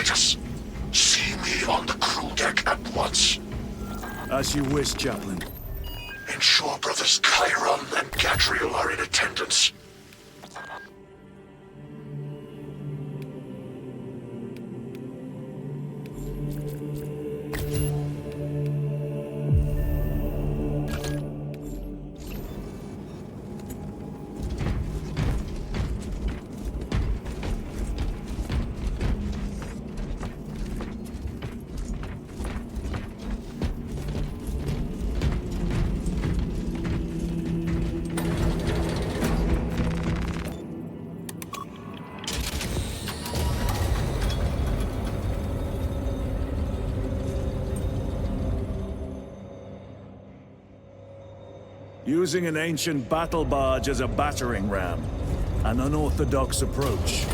Titus, see me on the crew deck at once. As you wish, Chaplain. Ensure brothers Chiron and Gadriel are in attendance. Using an ancient battle barge as a battering ram. An unorthodox approach.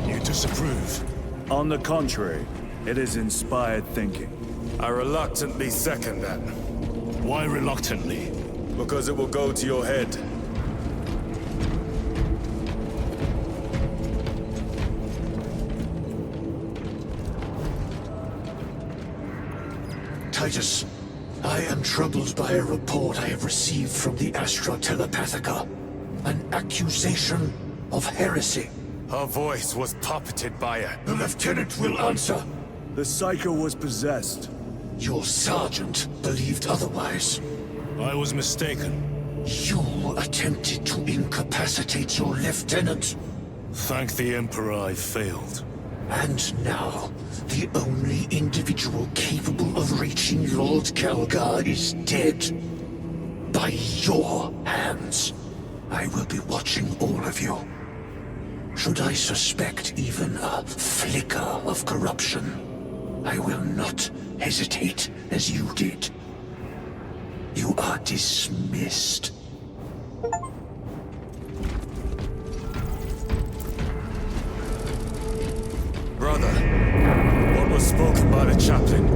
You disapprove? On the contrary, it is inspired thinking. I reluctantly second that. Why reluctantly? Because it will go to your head. Titus, I am troubled by a report I have received from the Astra Telepathica. An accusation of heresy. Her voice was puppeted by it. The lieutenant will answer. The Psycho was possessed. Your sergeant believed otherwise. I was mistaken. You attempted to incapacitate your lieutenant. Thank the Emperor I failed. And now, the only individual capable of reaching Lord Kelgar is dead. By your hands. I will be watching all of you. Should I suspect even a flicker of corruption, I will not hesitate as you did. You are dismissed. Brother, what was spoken by the chaplain?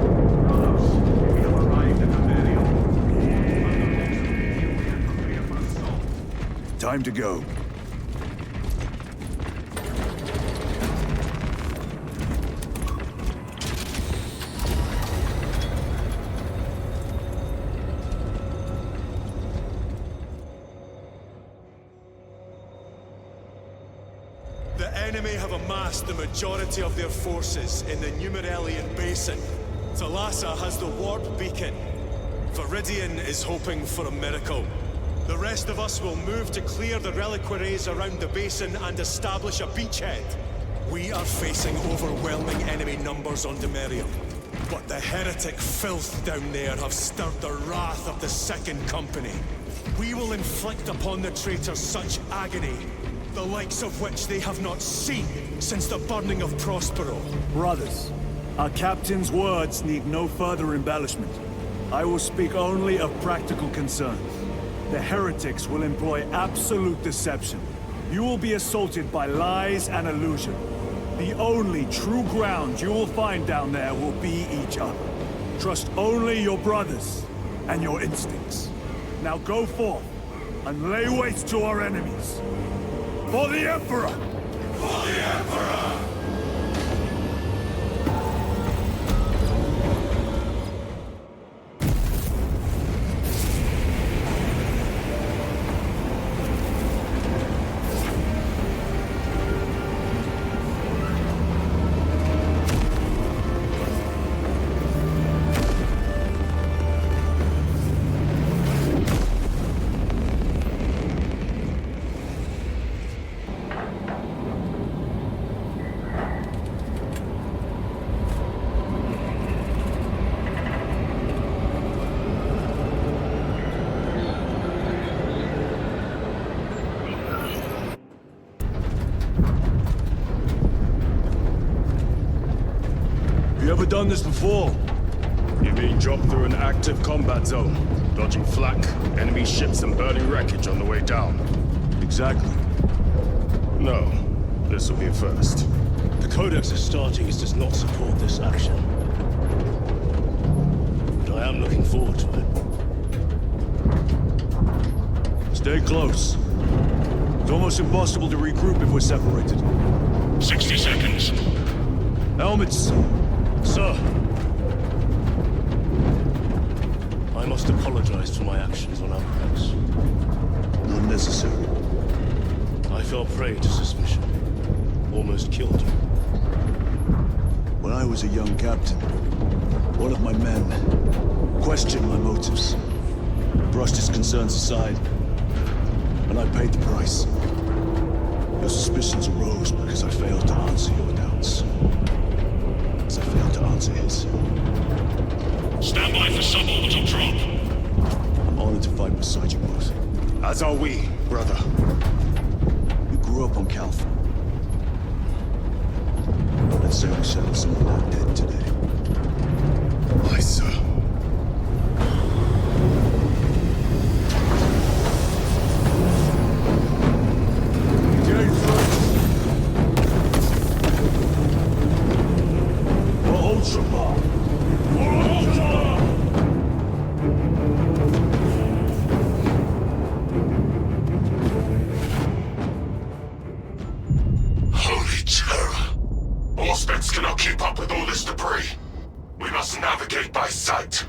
Time to go. The enemy have amassed the majority of their forces in the Numeralian Basin. Thalassa has the warp beacon. Viridian is hoping for a miracle. The rest of us will move to clear the reliquaries around the basin and establish a beachhead. We are facing overwhelming enemy numbers on Demerium. But the heretic filth down there have stirred the wrath of the Second Company. We will inflict upon the traitors such agony, the likes of which they have not seen since the burning of Prospero. Brothers, our captain's words need no further embellishment. I will speak only of practical concerns. The heretics will employ absolute deception. You will be assaulted by lies and illusion. The only true ground you will find down there will be each other. Trust only your brothers and your instincts. Now go forth and lay waste to our enemies. For the Emperor! For the Emperor! You ever done this before? You mean drop through an active combat zone, dodging flak, enemy ships and burning wreckage on the way down? Exactly. No. This will be a first. The Codex Astartes does not support this action. But I am looking forward to it. Stay close. It's almost impossible to regroup if we're separated. 60 seconds. Helmets! Sir! I must apologize for my actions on Outposts. Not necessary. I fell prey to suspicion. Almost killed you. When I was a young captain, one of my men questioned my motives, brushed his concerns aside, and I paid the price. Your suspicions arose because I failed to answer your doubts. As I failed to answer his. Stand by for suborbital drop. I'm honored to fight beside you both. As are we, brother. We grew up on Calth. Let's say we settled someone out dead today. Aye, sir. Holy terror! Auspex cannot keep up with all this debris. We must navigate by sight.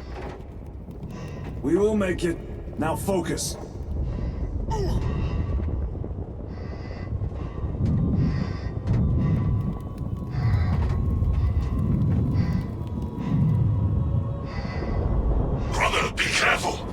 We will make it. Now focus. Brother, be careful!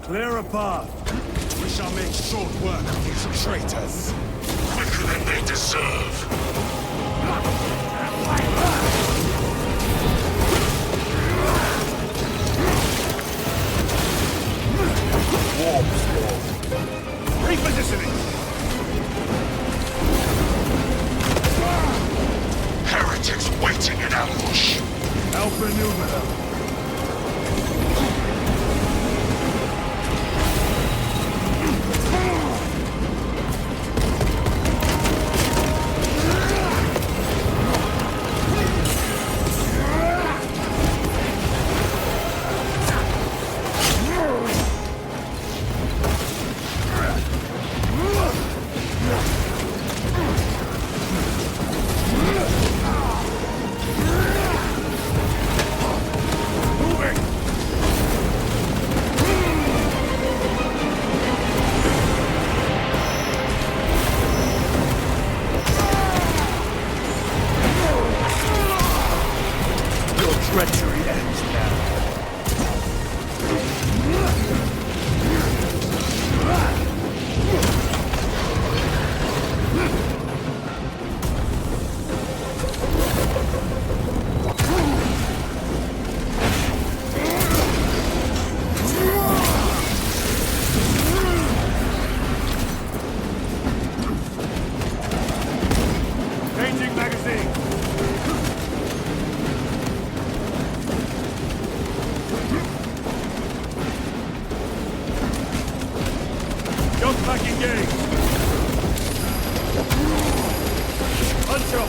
Clear a path. We shall make short work of these traitors. Quicker than they deserve. Repositioning! Heretics waiting in ambush. Alpha Numero.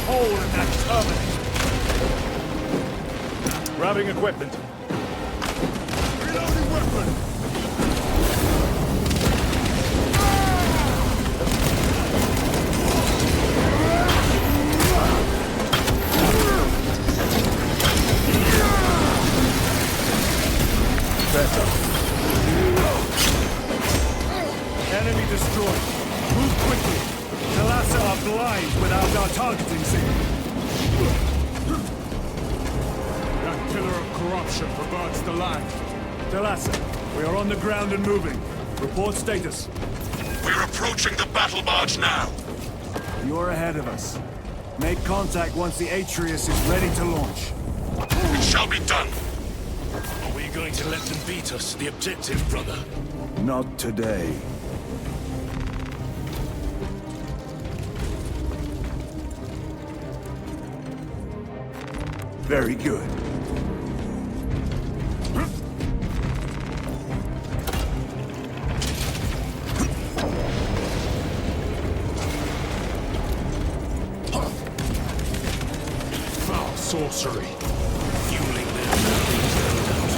hole in that terminal. Grabbing equipment. Reloading weapon. Better. Enemy destroyed. Move quickly. Talassa are blind without our targeting signal. That pillar of corruption perverts the land. Talassa, we are on the ground and moving. Report status. We're approaching the battle barge now. You're ahead of us. Make contact once the Atreus is ready to launch. It shall be done. Are we going to let them beat us to the objective, brother? Not today. Very good. Foul sorcery. Fueling their mouths, no doubt.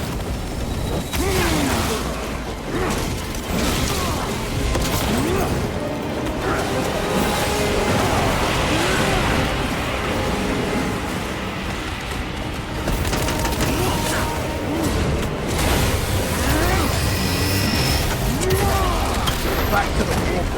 Back to the warp.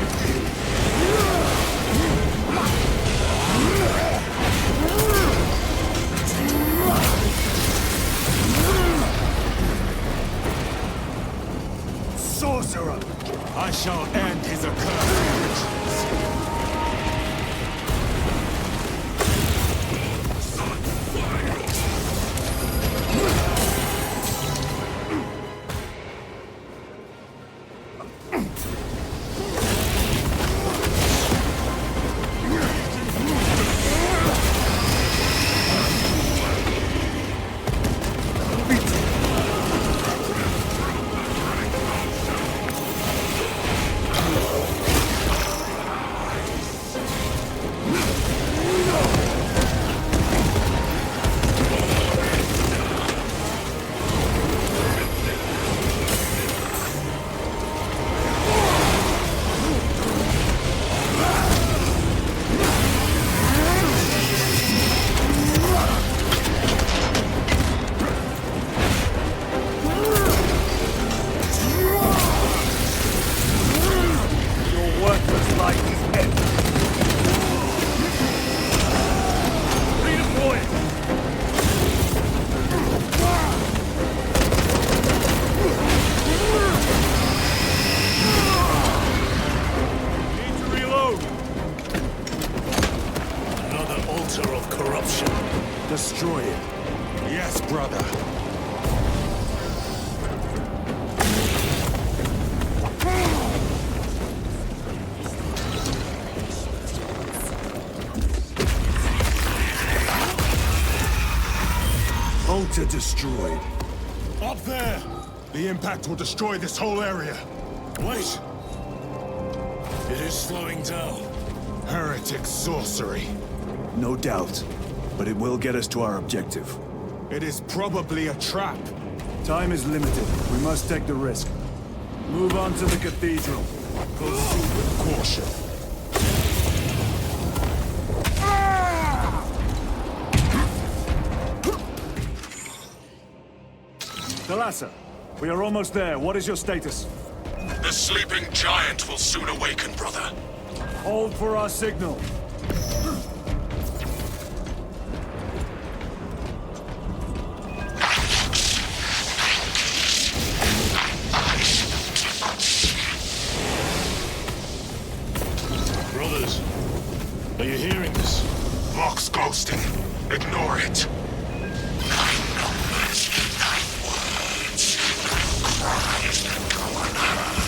Sorcerer! I shall end his accursed rituals. Destroy it. Yes, brother. Altar destroyed. Up there! The impact will destroy this whole area. Wait! It is slowing down. Heretic sorcery. No doubt. But it will get us to our objective. It is probably a trap. Time is limited. We must take the risk. Move on to the cathedral. Proceed with caution. Talassa, we are almost there. What is your status? The sleeping giant will soon awaken, brother. Hold for our signal. Brothers, are you hearing this? Vox ghosting. Ignore it. Thy numbers, thy words, cries that go unheard.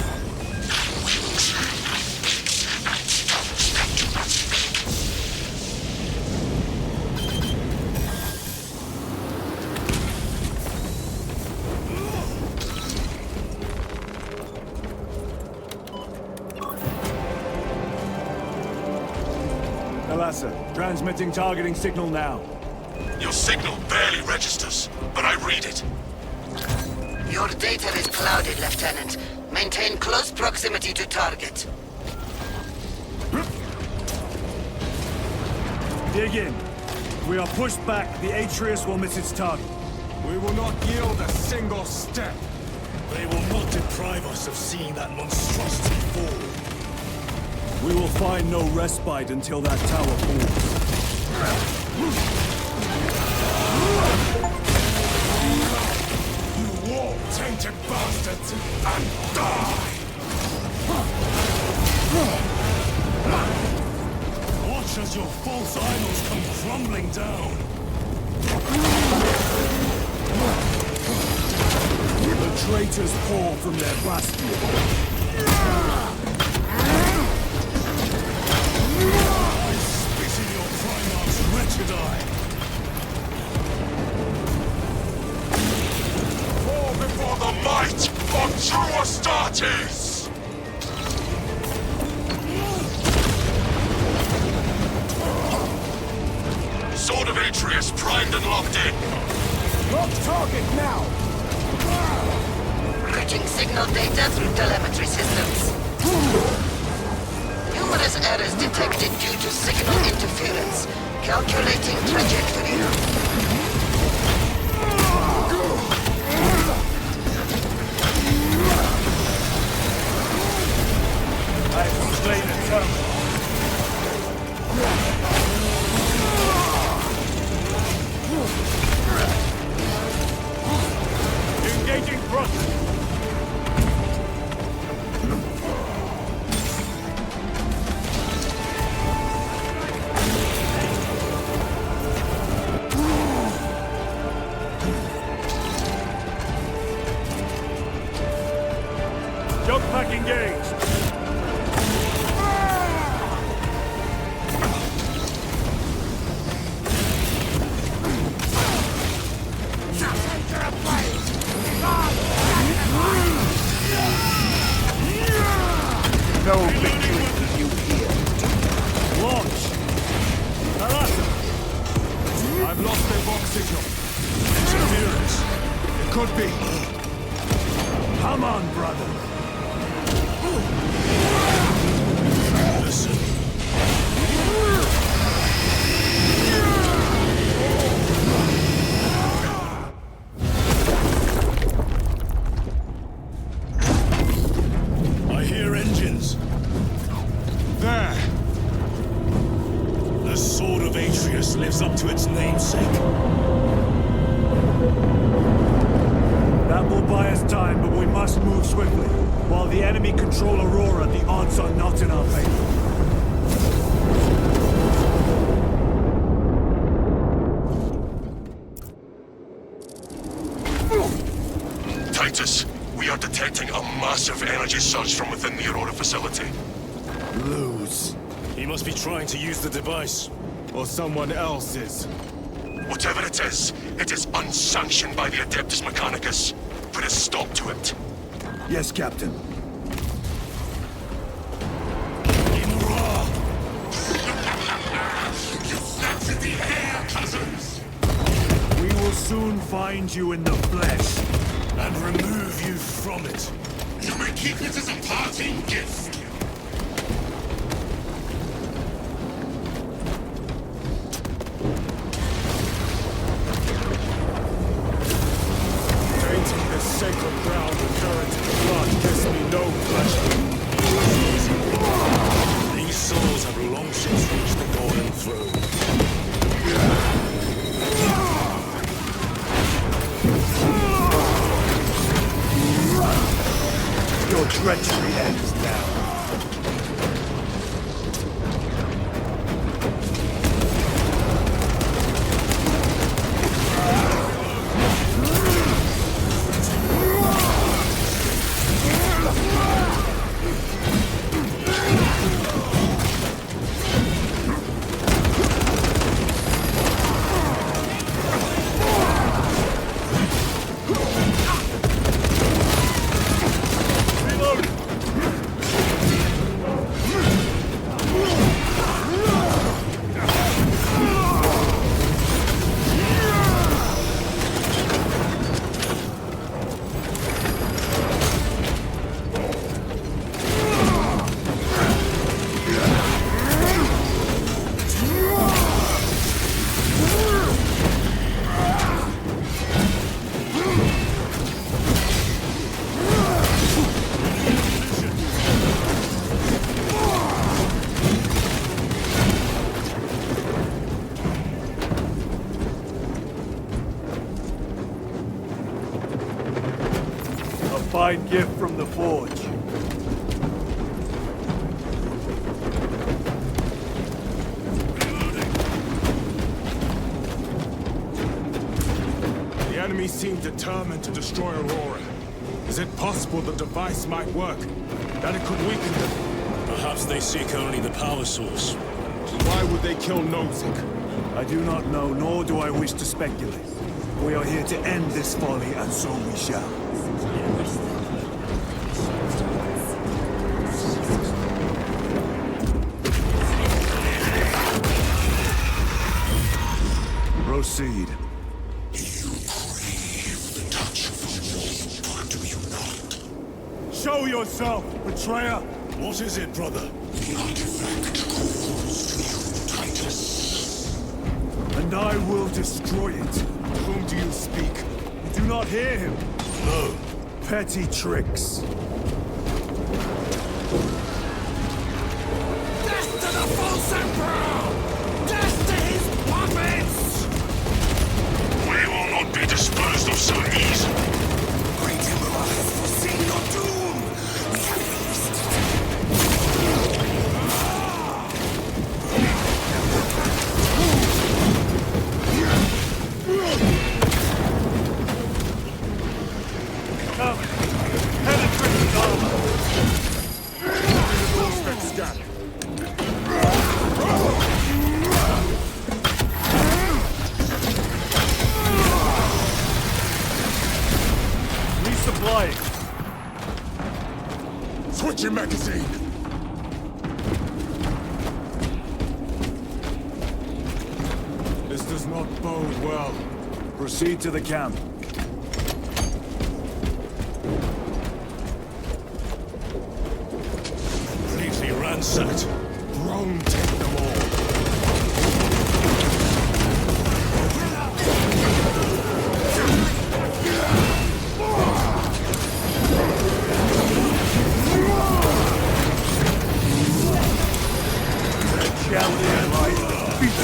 Thy wings, thy beaks, thy stones that do not speak. Kalasa, transmitting targeting signal now. Your signal barely registers, but I read it. Your data is clouded, Lieutenant. Maintain close proximity to target. Dig in. If we are pushed back, the Atreus will miss its target. We will not yield a single step. They will not deprive us of seeing that monstrosity fall. We will find no respite until that tower falls. You warp-tainted bastards, and die! Watch as your false idols come crumbling down. The traitors pour from their bastion. I spit in your Primarch's wretched eye. Fall before the might of true Astartes! Sword of Atreus primed and locked in. Lock target now! Reaching signal data through telemetry systems. Numerous errors detected due to signal interference. Calculating trajectory. I explain it, terminal. Engaging front. Jump pack engaged. No victory for you here. Launch! Kalasa! I've lost their box signal. Interference. It could be. Come on, brother. Listen. I hear engines. There! The Sword of Atreus lives up to its namesake. That will buy us time, but we must move swiftly. While the enemy control Aurora, the odds are not in our favor. Titus, we are detecting a massive energy surge from within the Aurora facility. Lose. He must be trying to use the device. Or someone else is. Whatever it is unsanctioned by the Adeptus Mechanicus. Put a stop to it. Yes, Captain. You captured the air, cousins! We will soon find you in the flesh. And remove you from it. You may keep it as a parting gift. Tainting this sacred ground with current blood gives me no pleasure. These souls have long since reached the Golden Throne. Your treachery ends now. divine gift from the Forge. The enemy seem determined to destroy Aurora. Is it possible the device might work? That it could weaken them? Perhaps they seek only the power source. Why would they kill Nozick? I do not know, nor do I wish to speculate. We are here to end this folly, and so we shall. Proceed. You crave the touch of the Lord, do you not? Show yourself, betrayer! What is it, brother? The artifact calls to you, Titus. And I will destroy it. To whom do you speak? You do not hear him. No. Petty tricks. Death to the false emperor! Death to his puppets! We will not be disposed of so easily. Great Emperor has foreseen your doom. We have released Come. Penetrate the armor. Scan. Resupplying. Switch your magazine! This does not bode well. Proceed to the camp. Completely ransacked. Rome take them all. Cavalier light. Beat.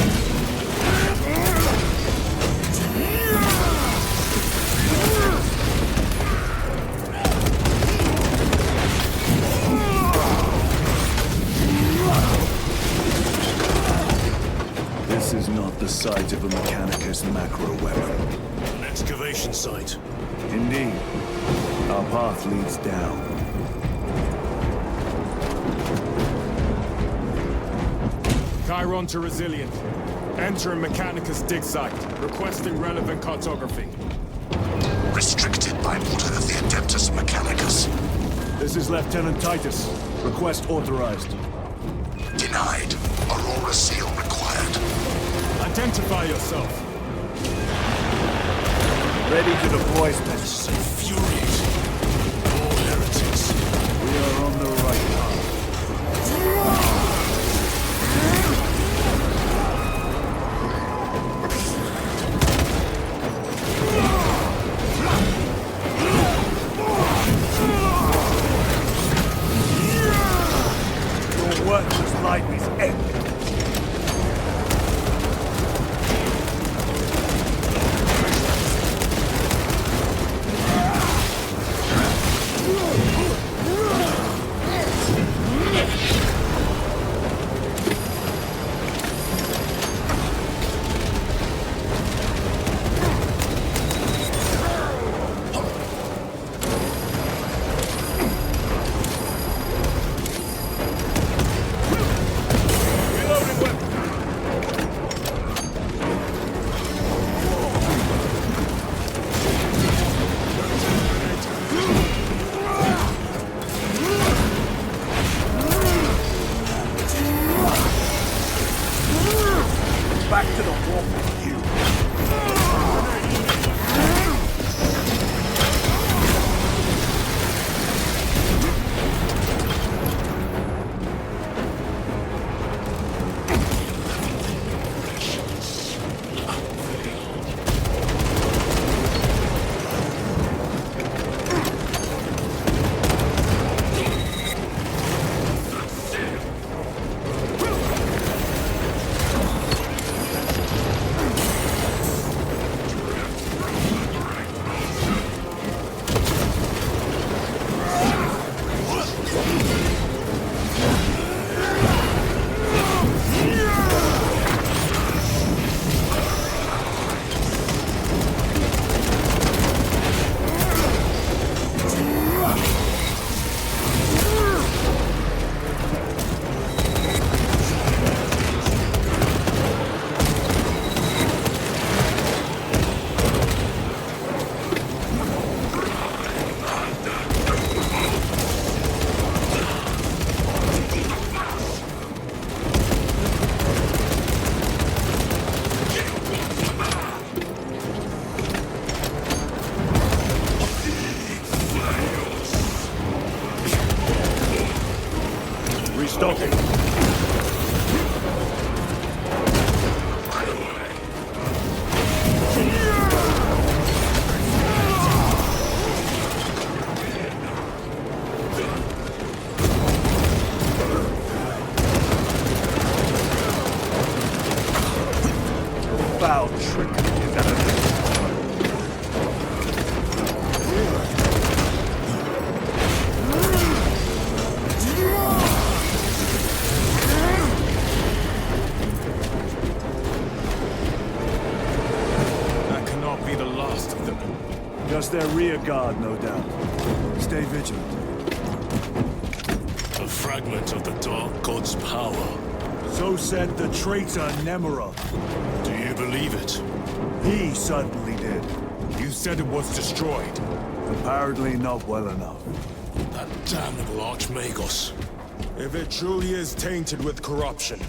This is not the site of a Mechanicus macro weapon. An excavation site. Indeed. Our path leads down. Chiron to Resilient. Enter Mechanicus dig site. Requesting relevant cartography. Restricted by order of the Adeptus Mechanicus. This is Lieutenant Titus. Request authorized. Denied. Aurora seal required. Identify yourself. Ready to deploy, Spence. Infuriating. All heretics. We are on the right path. Your worthless life is ended. Back to the wall with you. Foul trickery is at an end. That cannot be the last of them. Just their rear guard, no doubt. Stay vigilant. A fragment of the Dark God's power. So said the traitor Nemera. Do you believe it? He certainly did. You said it was destroyed. Apparently not well enough. That damnable Archmagos. If it truly is tainted with corruption,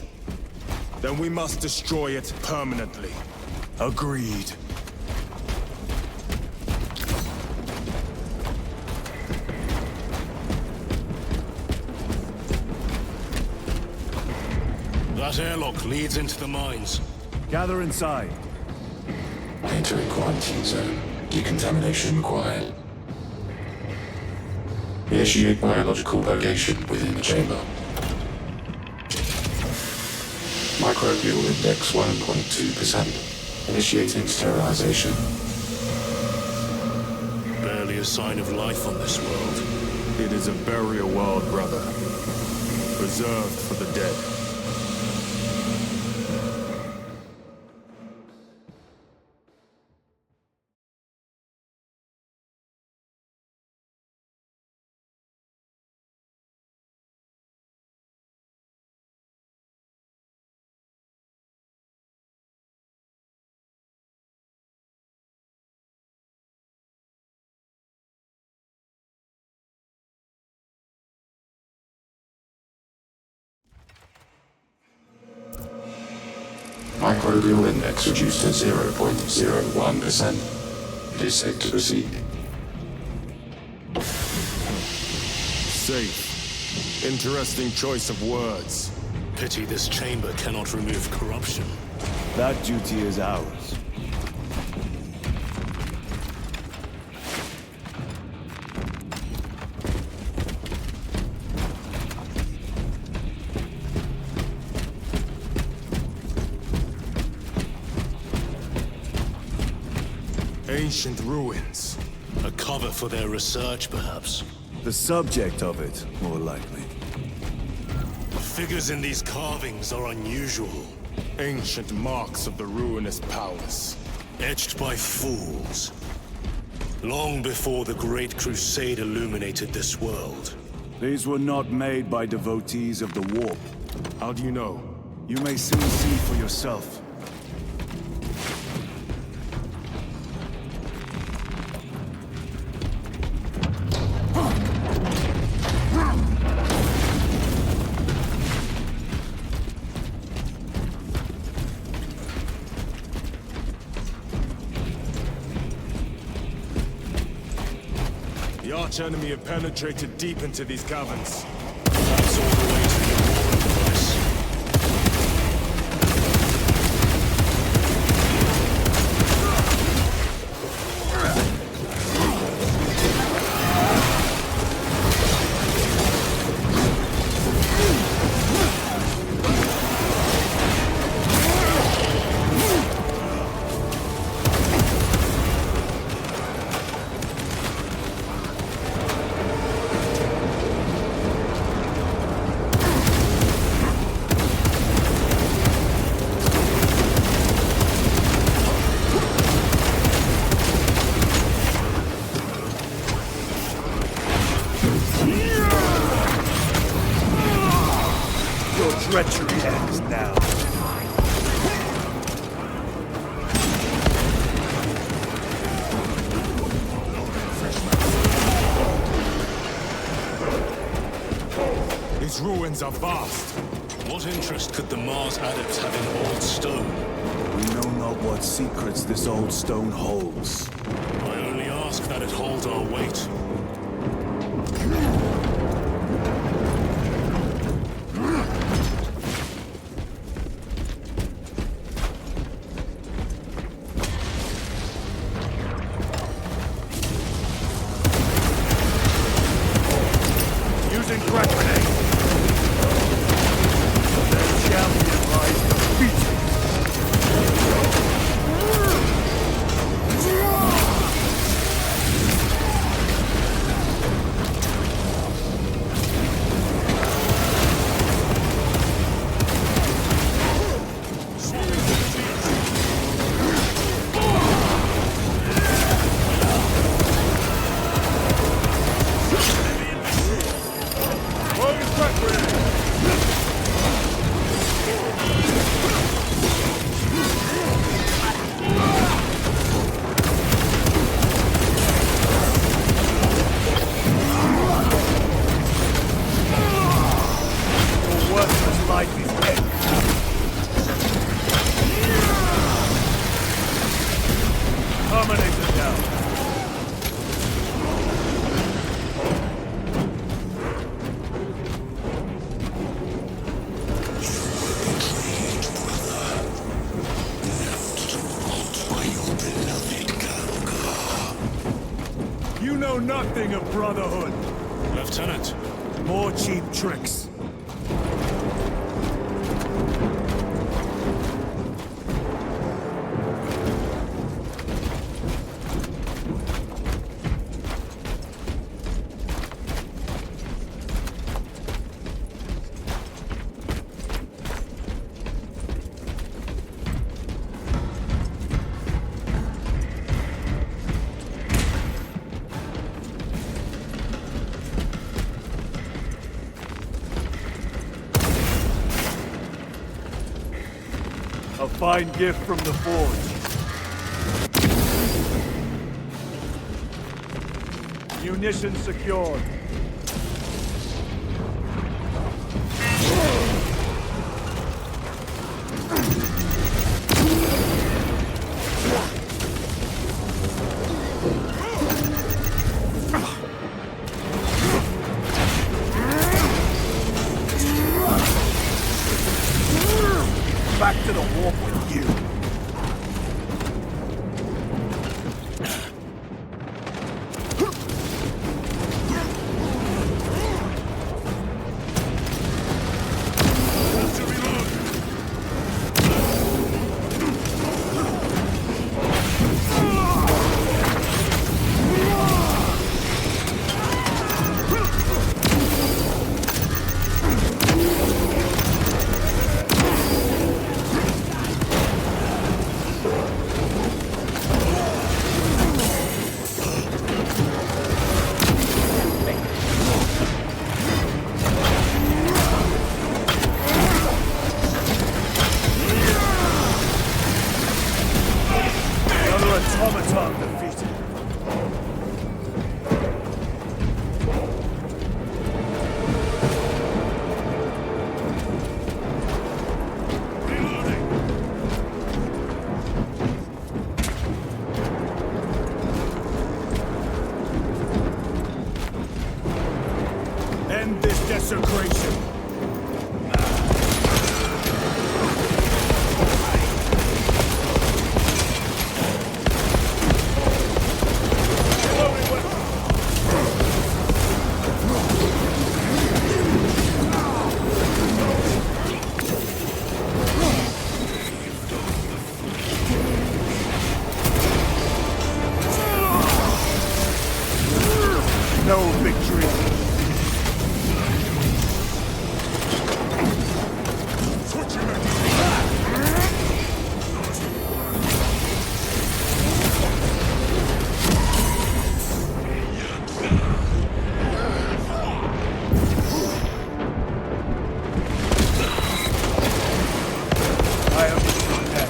then we must destroy it permanently. Agreed. That airlock leads into the mines. Gather inside. Entering quarantine zone. Decontamination required. Initiate biological purgation within the chamber. Microbial index 1.2%. Initiating sterilization. Barely a sign of life on this world. It is a burial world, brother. Reserved for the dead. Microbial index reduced to 0.01%. It is safe to proceed. Safe. Interesting choice of words. Pity this chamber cannot remove corruption. That duty is ours. Ancient ruins. A cover for their research, perhaps. The subject of it, more likely. The figures in these carvings are unusual. Ancient marks of the ruinous powers. Etched by fools. Long before the Great Crusade illuminated this world. These were not made by devotees of the warp. How do you know? You may soon see for yourself. The arch-enemy have penetrated deep into these caverns. That's all the way to the Warren device. Treachery ends now. These ruins are vast. What interest could the Mars adepts have in old stone? We know not what secrets this old stone holds. I only ask that it hold our weight. life is dead. Terminator down. You know nothing of brotherhood. Lieutenant, More cheap tricks. A fine gift from the Forge. Munitions secured. Back to the warp with you. Automaton defeated. End this desecration. No victory. I am dead.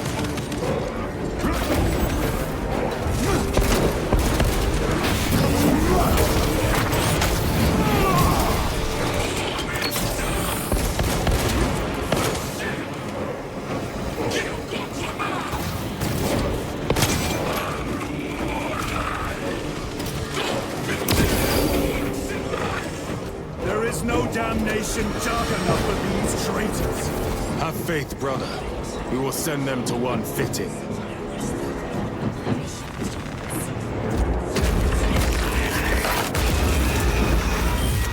There is no damnation dark enough for these traitors. Have faith, brother. We will send them to one fitting.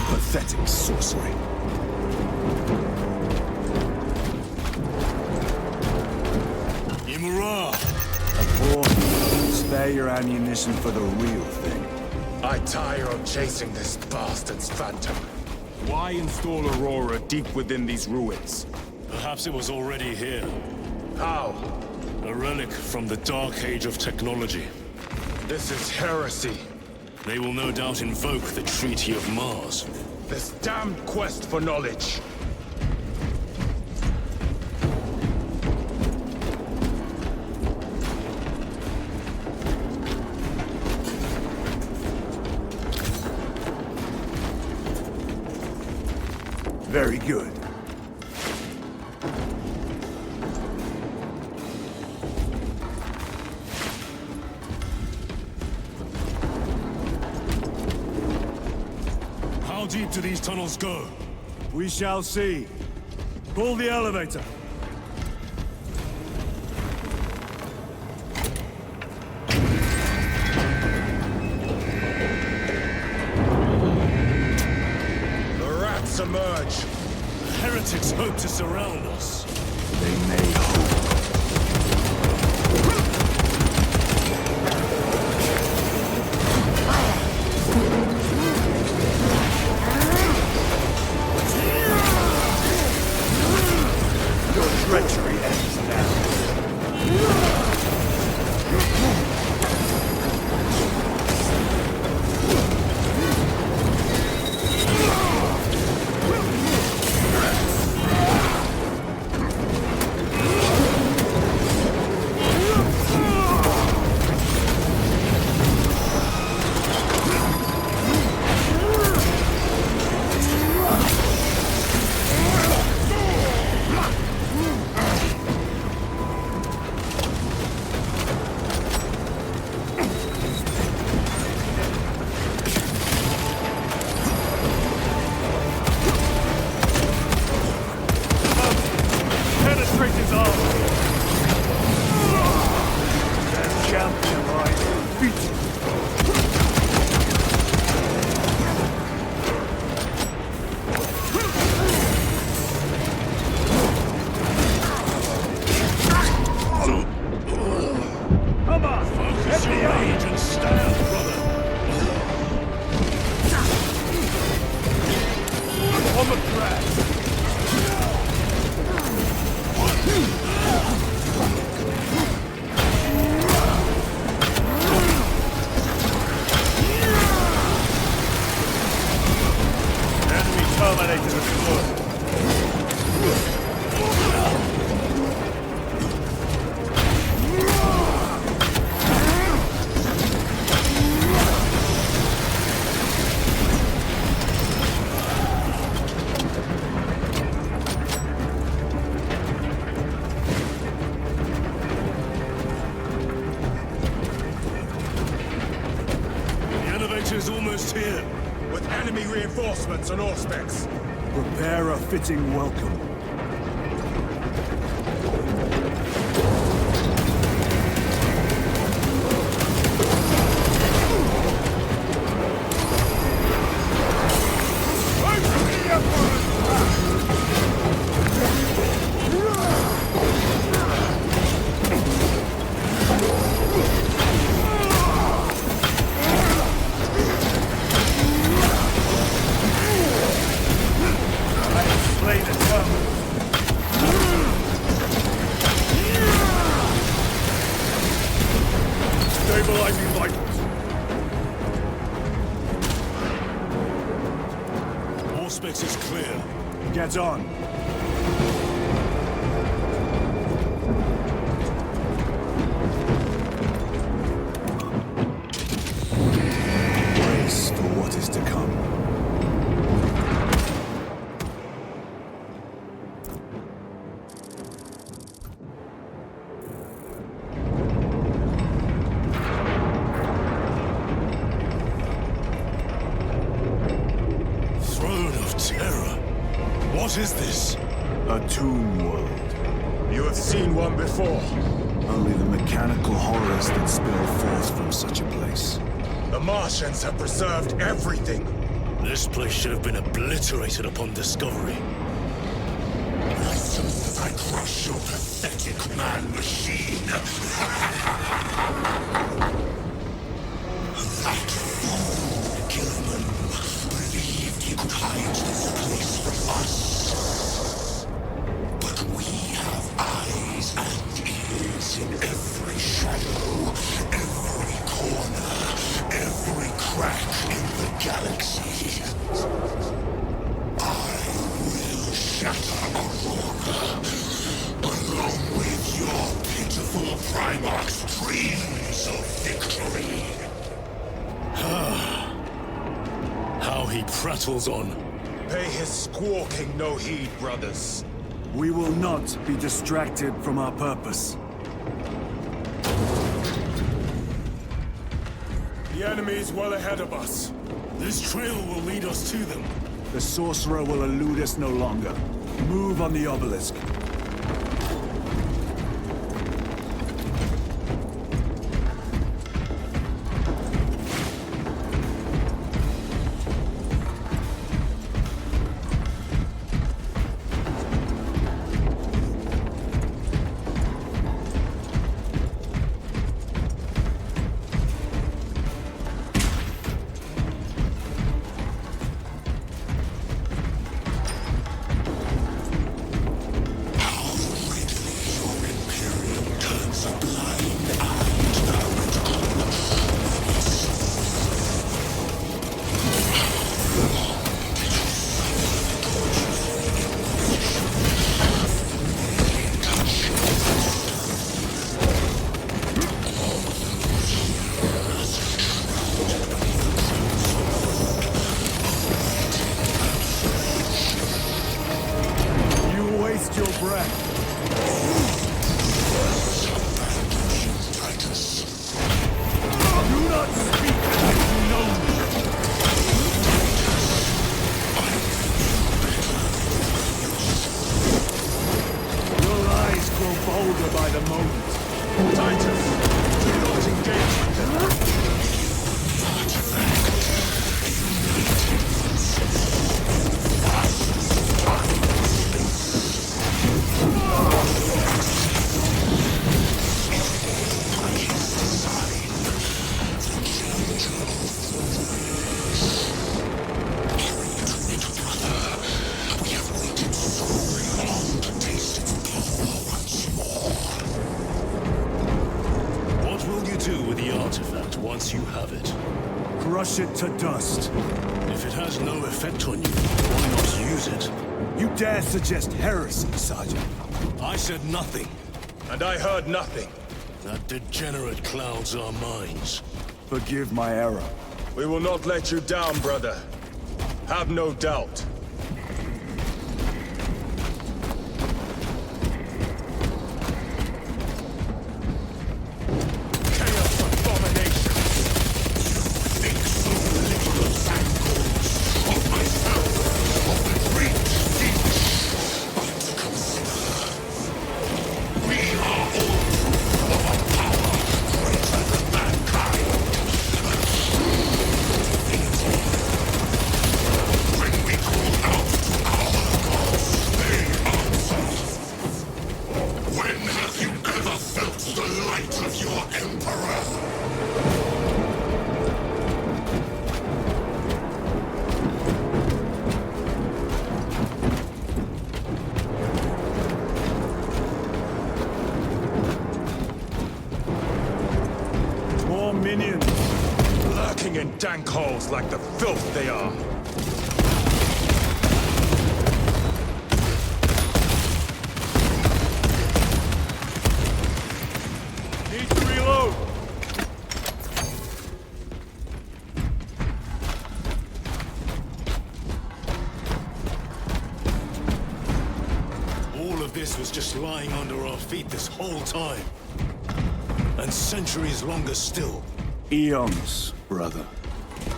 Pathetic sorcery. Imura! Spare your ammunition for the real thing. I tire of chasing this bastard's phantom. Why install Aurora deep within these ruins? Perhaps it was already here. How? A relic from the Dark Age of technology. This is heresy. They will no doubt invoke the Treaty of Mars. This damned quest for knowledge. Very good. do these tunnels go? We shall see. Pull the elevator. The rats emerge. The heretics hope to surround us. They may hope. Your treachery ends now. Is almost here, with enemy reinforcements on all specs. Prepare a fitting welcome. Stabilizing vitals. All specs is clear. Get on. Brace for what is to come. What is this? A tomb world. You have seen one before. Only the mechanical horrors that spill forth from such a place. The Martians have preserved everything. This place should have been obliterated upon discovery. Listen as I crush your pathetic man-machine. That fool, Gilman, believed he could hide this place from us. But we have eyes and ears in every shadow, every corner, every crack in the galaxy. I will shatter Aurora, along with your pitiful Primarch's dreams of victory. How he prattles on. Pay his squawking no heed, brothers. We will not be distracted from our purpose. The enemy is well ahead of us. This trail will lead us to them. The sorcerer will elude us no longer. Move on the obelisk. Once you have it, crush it to dust. If it has no effect on you, why not use it? You dare suggest heresy, Sergeant? I said nothing. And I heard nothing. That degenerate clouds our minds. Forgive my error. We will not let you down, brother. Have no doubt. Lurking in dank holes like the filth they are. Need to reload. All of this was just lying under our feet this whole time. And centuries longer still. Eons, brother.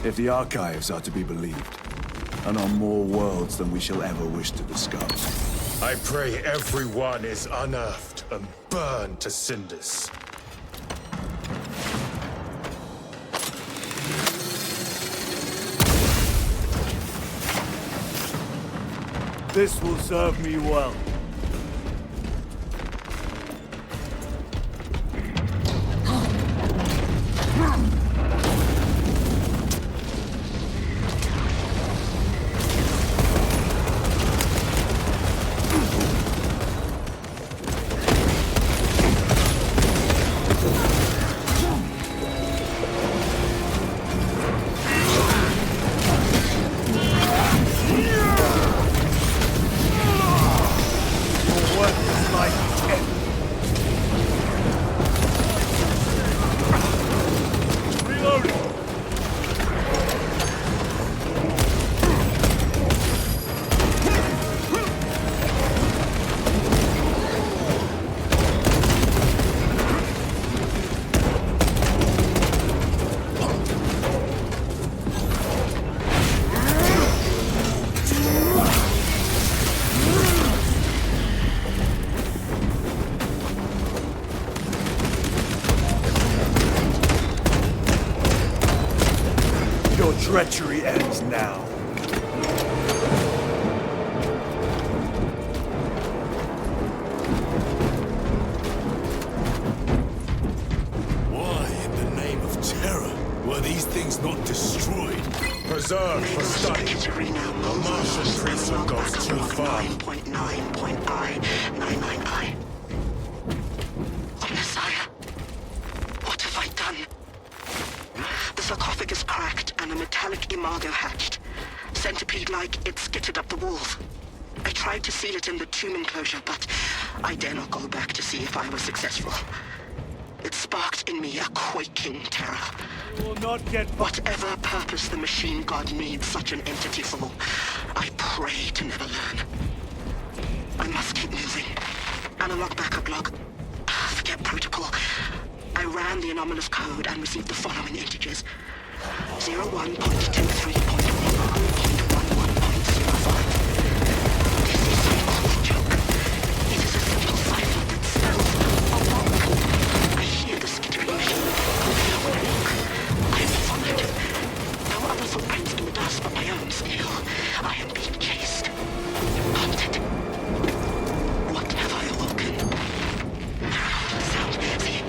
If the archives are to be believed. And on more worlds than we shall ever wish to discover. I pray everyone is unearthed and burned to cinders. This will serve me well. treachery ends now. Why, in the name of terror, were these things not destroyed? Preserved for study. The Martian priesthood goes too far. 9.9.I. Oh, Messiah. What have I done? The sarcophagus cracked and a metallic imago hatched. Centipede-like, it skittered up the walls. I tried to seal it in the tomb enclosure, but I dare not go back to see if I was successful. It sparked in me a quaking terror. Will not get... Whatever purpose the machine god needs such an entity for, I pray to never learn. I must keep moving. Analog backup log. Forget protocol. I ran the anomalous code and received the following integers. 01.23.1.11.05. This is some cruel joke. It is a simple cipher that spells a walk. I hear the skittering machine. I am followed. No other footprints in the dust but my own still. I am being chased. Hunted. What have I awoken? Sound. See?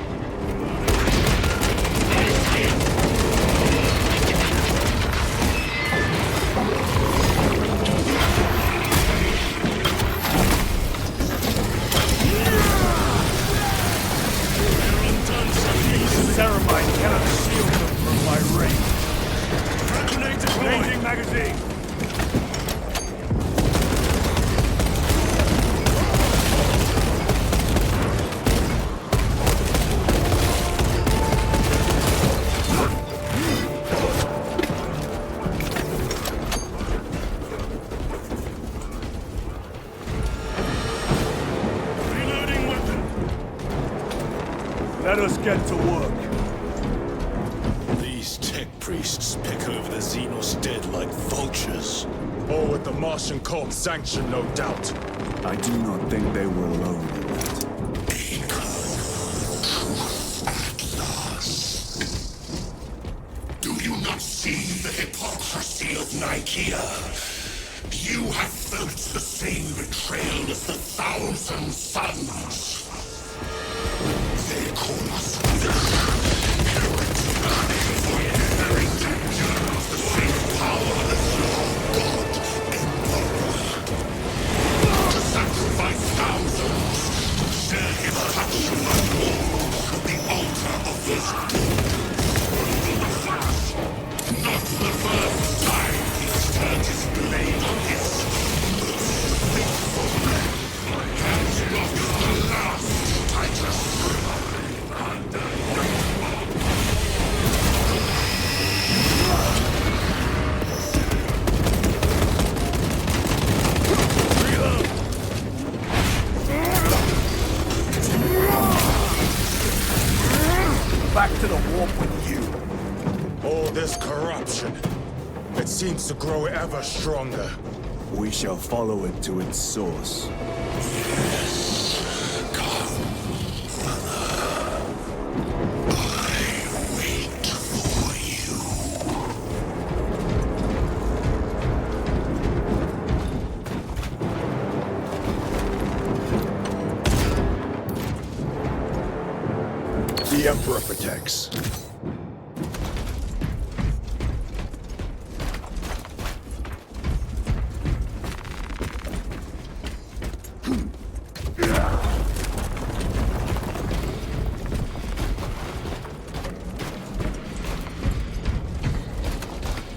Ceramine cannot shield them from my range. Grenade deployed. Changing magazine. Reloading weapon. Let us get to work. These tech priests pick over the Xenos dead like vultures. All with the Martian cult's sanction, no doubt. I do not think they were alone in that. At last. Do you not see the hypocrisy of Nicaea? You have felt the same betrayal as the Thousand Suns. They call us very danger of the same power as your God Emperor. To sacrifice thousands, to share his touching walls at the altar of his God. Not the first time he's turned his blade on his most faithful men. And not the last, Titus. Back to the warp with you. All this corruption. It seems to grow ever stronger. We shall follow it to its source. The Emperor protects.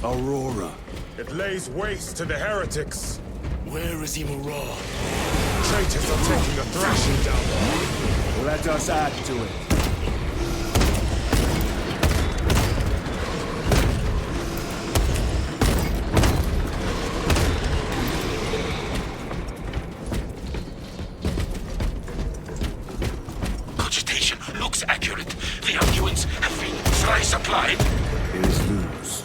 Aurora. It lays waste to the heretics. Where is Imura? Traitors are taking a thrashing down there. Let us add to it. Cogitation looks accurate. The arguments have been thrice applied. Is loose.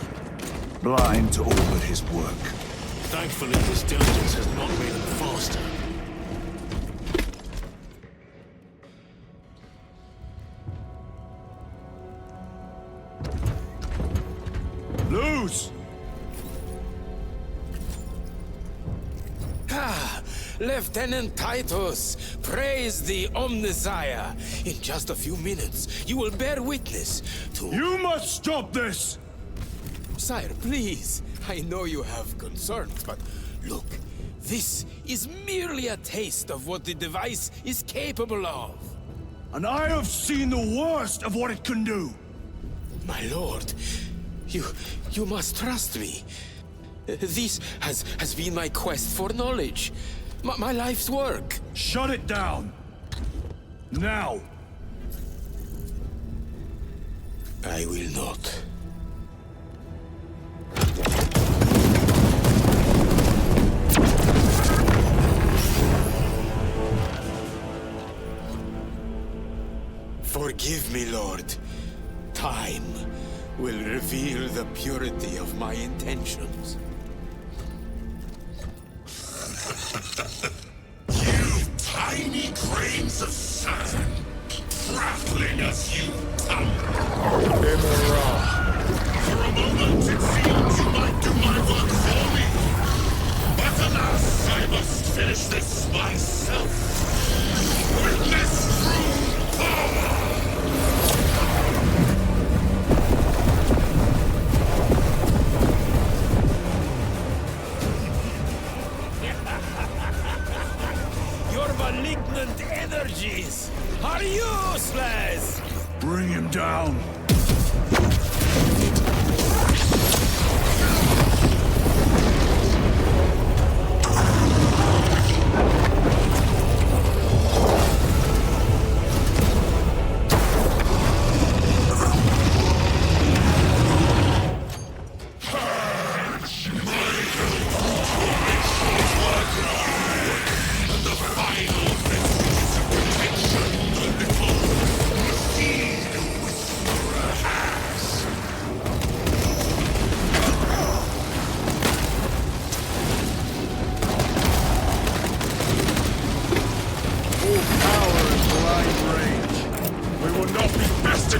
Blind to all but his work. Thankfully, his diligence has not made him faster. Lose! Lieutenant Titus, praise the Omnissiah. In just a few minutes, you will bear witness to... You must stop this! Sire, please. I know you have concerns, but look, this is merely a taste of what the device is capable of. And I have seen the worst of what it can do! My lord, you must trust me. This has been my quest for knowledge. My life's work. Shut it down! Now! I will not. Forgive me, Lord. Time will reveal the purity of my intentions. You tiny grains of sand, prattling as you tumble. For a moment it seemed you might do my work for me. But alas, I must finish this myself. Witness true power! Your malignant energies are useless! Bring him down!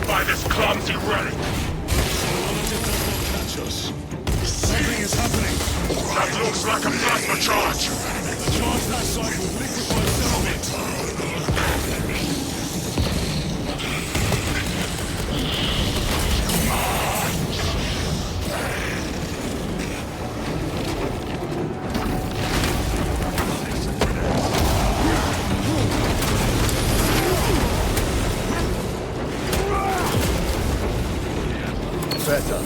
By this clumsy relic! Something is happening! That looks like a plasma charge! Charge that side will liquefy settlement! Better.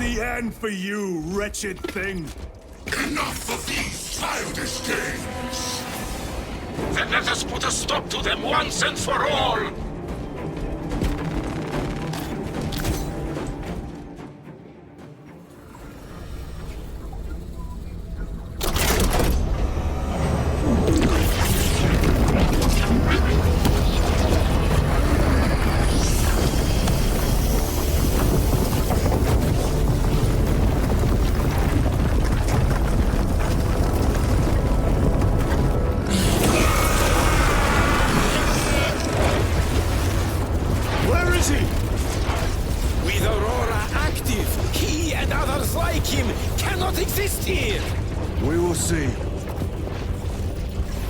the end for you, wretched thing. Enough of these childish games! Then let us put a stop to them once and for all! Exist here! We will see.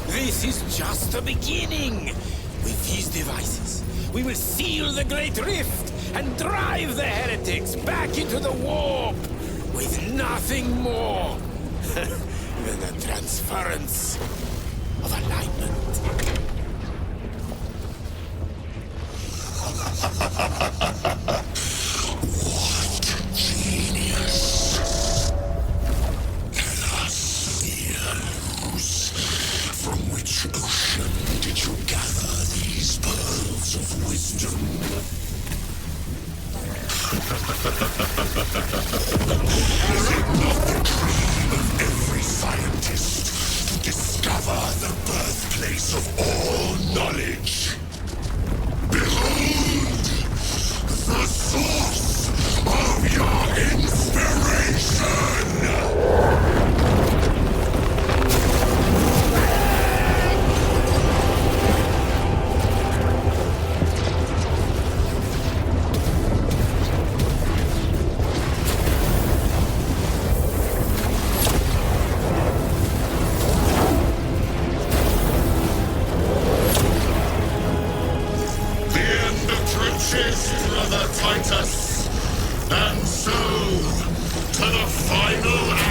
This is just the beginning. With these devices, we will seal the Great Rift and drive the heretics back into the warp with nothing more than a transference of alignment. What genius! From which ocean did you gather these pearls of wisdom? Is it not the dream of every scientist to discover the birthplace of all knowledge? Behold! The source of your inspiration! Brother Titus, and so to the final